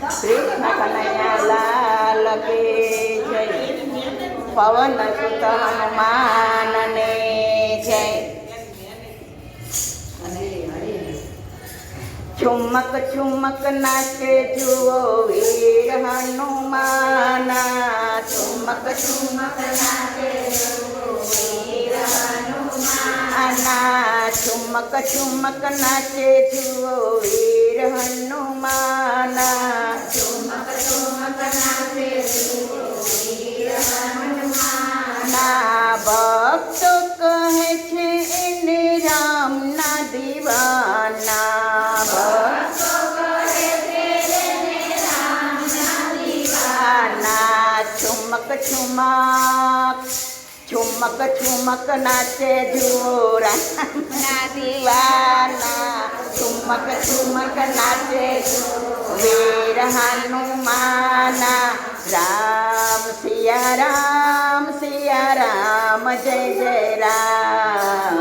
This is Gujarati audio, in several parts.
કૃષ્ણ કનૈયા લાલ કી જય. પવન સુત હનુમાનને જય. છુમક છુમક નાચે જુઓ વીર હનુમાન. છુમક છુમક નાચે જુઓ વીર હનુમાન. છુમક છુમક નાચે જુઓ વીર હનુમાન. છુમક છુમક નાચે જુઓ વીર હનુમાન. ભક્તો કહે છે એને રામના દીવાના. ભક્તો કહે છે એને રામના દીવાના. છુમક છુમક છુમક છુમક નાચે જુઓ રામના દીવાના. છુમક છુમક નાચે જુઓ વીર હનુમાન. રામ સિયા રામ જય જય રામ.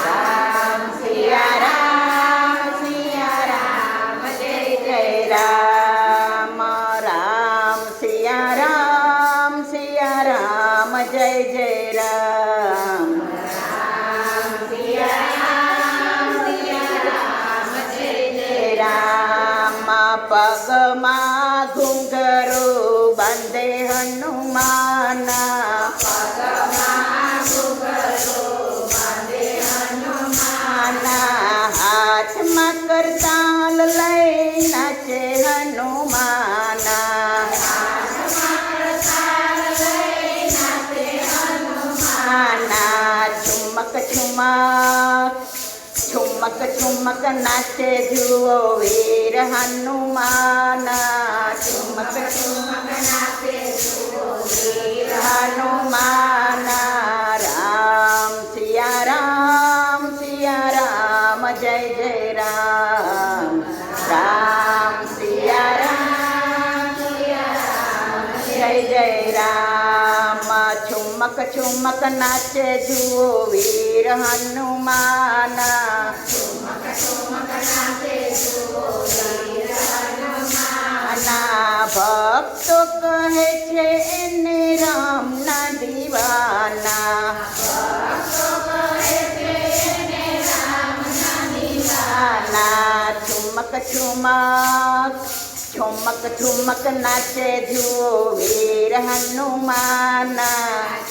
રામ સિયા રામ જય જય રામ. રામ સિયા રામ જય જય રામ. રામ સિયા રામ જય જય રામ. પગમાં ઘૂંઘરો બાંધે હનુમાન. પગમાં ઘૂંઘરો બાંધે હનુમાન. હાથમાં કરતાલ લઈ નાચે હનુમાન. હાથમાં કરતાલ લઈ નાચે હનુમાન. છુમક છુમક છુમક છુમક નાચે જુઓ વીર હનુમાન. છુમક છુમક નાચે જુઓ વીર હનુમાન. રામ સિયા રામ જય જય રામ. રામ સિયા રામ જય જય રામ. છુમક છુમક નાચે જુઓ વીર હનુમાન. છુમક છુમક નાચે જુઓ વીર હનુમાન. ભક્તો કહે છે એને રામના દીવાના. ભક્તો કહે છે એને રામના દીવાના. છુમક છુમક છુમક છુમક નાચે જુઓ વીર હનુમાન.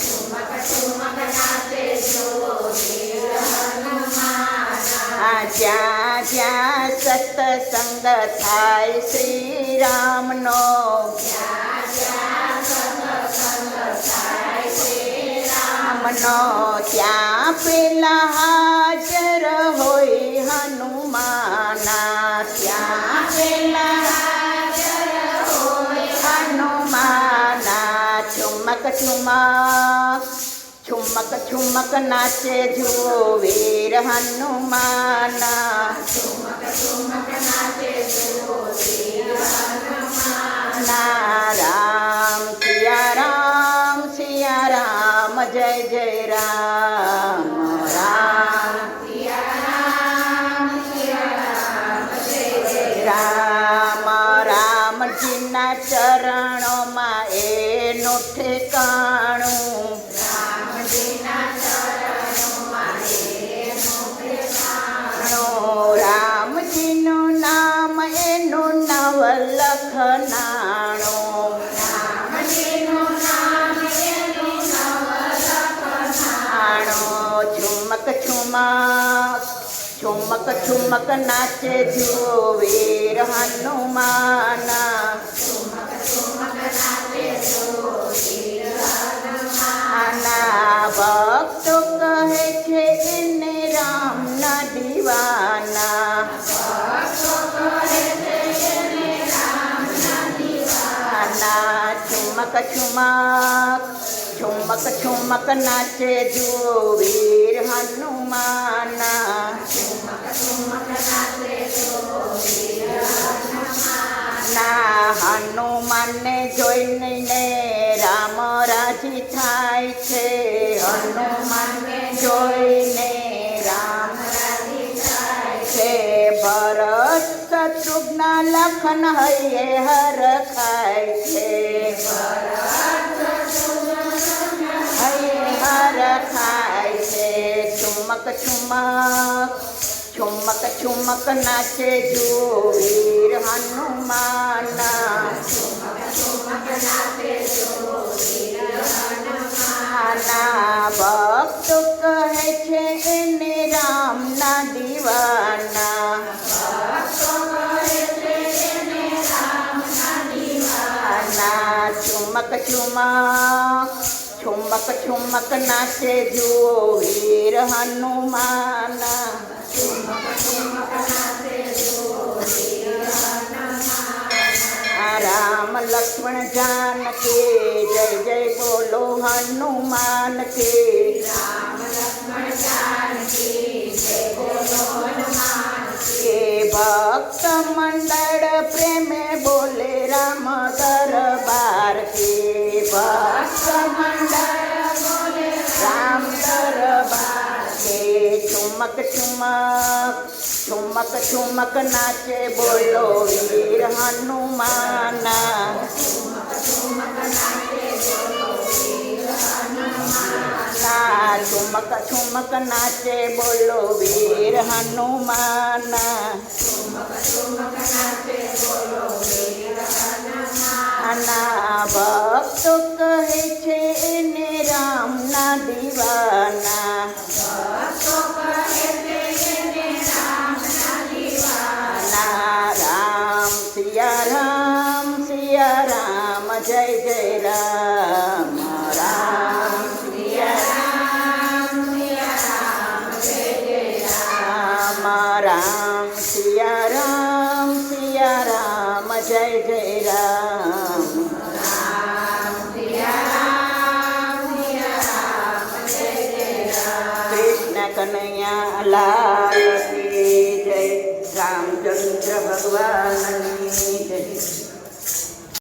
છુમક છુમક નાચે જુઓ વીર હનુમાન. જ્યાં જ્યાં સત્સંગ થાય શ્રી રામનો. જ્યાં જ્યાં સત્સંગ થાય શ્રી રામનો. ત્યાં પેલા હાજર હોય હનુમાન. ત્યાં પેલા છુમક છુમક છુમક છુમક નાચે જુઓ વીર હનુમાન. છુમક છુમક નાચે જુઓ વીર હનુમાન. રામ સિયા રામ જય જય રામ. રામ સિયા રામ જય જય રામ. રામજીના ચરણોમાં એનું ઠેકાણું. રામજીના ચરણોમાં એનું ઠેકાણું. રામજીનું નામ એનું નવલખનાણું. રામજીનું નામ એનું નવલખનાણું. છુમક છુમક છુમક છુમક નાચે જુઓ વીર હનુમાન. છુમક છુમક નાચે જુઓ વીર હનુમાન. ભક્તો કહે છે એને રામના દીવાના. ભક્તો કહે છે એને રામના દીવાના. છુમક છુમક છુમક છુમક નાચે જુઓ વીર હનુમાન. છુમક છુમક નાચે જુઓ વીર હનુમાન. હનુમાનને જોઈને રામ રાજી થાય છે. હનુમાનને જોઈને રામ રાજી થાય છે. ભરત શત્રુઘ્ન લખન હૈયે હરખાય છે હૈયે હરખાય છે ઠુમક ઠુમક ઠુમક ઠુમક નાચે જુઓ વીર હનુમાન આના ભક્તો કહે છે એને રામના દીવાના આના ઠુમક ઠુમક ઠુમક ઠુમક નાચે જુઓ વીર હનુમાન રામ લક્ષ્મણ જાનકી જય જય બોલો હનુમાન કે કે ભક્ત મંડળ પ્રેમે બોલે રામ દરબાર કે ભક્ત મંડળ બોલે રામ દરબાર કે ઠુમક ઠુમક ઠુમક ઠુમક નાચે બોલો વીર હનુમાન ઠુમક ઠુમક નાચે બોલો વીર હનુમાન આના ભક્તો કહે છે એને રામના દીવાના રામ સિયા રામ જય જય રામ રામ સિયા રામ સિયા રામ જય જય રામ કૃષ્ણ કનૈયા લાલ કી જય રામચંદ્ર ભગવાનની જય